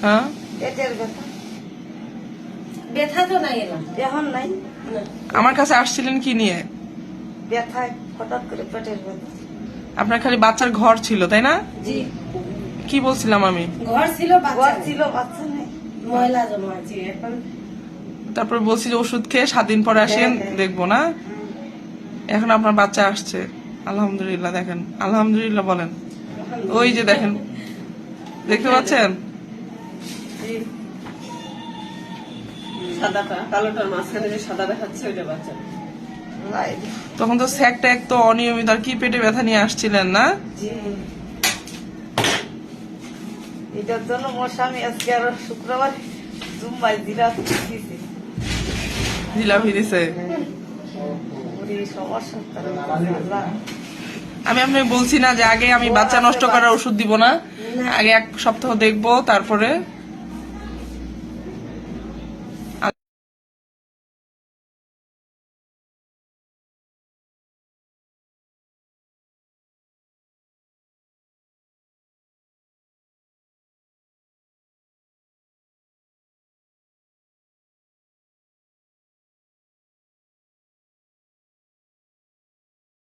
হ্যাঁ পেটের ব্যথা ব্যথা তো নাই এলাম এখন নাই, আমার কাছে আসছিলেন কি নিয়ে? ব্যথায় হঠাৎ করে পেটের ব্যথা। আপনার খালি বাচ্চার ঘর ছিল তাই না? জি কি বলছিলাম আমি? ঘর ছিল ঘর বাচ্চা ছিল, বাচ্চা নেই। ময়লা জমা আছে এখন। তারপর বলছি যে ওষুধ খেয়ে 7 দিন পরে আসেন দেখবো না। এখন আপনার বাচ্চা আসছে, আলহামদুলিল্লাহ। দেখেন আলহামদুলিল্লাহ বলেন। ওই যে দেখেন, দেখতে পাচ্ছেন? সাদাটা কালোটার মাঝখানে যে সাদা দেখাচ্ছে ওইটা বাচ্চা। লাইট। তখন তো স্যাকটা এক তো অনিয়মিত, আর কি পেটে ব্যথা নিয়ে আসছিলেন না? জি। এটার জন্য মোর স্বামী আজকে আরো শুক্রবার জুম্মাই দিয়েছে। জিলাপি দিছে। ওরে সমস্যা তার আল্লাহ। আমি আপনাকে বলছি না যে আগে আমি বাচ্চা নষ্ট করার ওষুধ দিব না, আগে 1 সপ্তাহ দেখবো তারপরে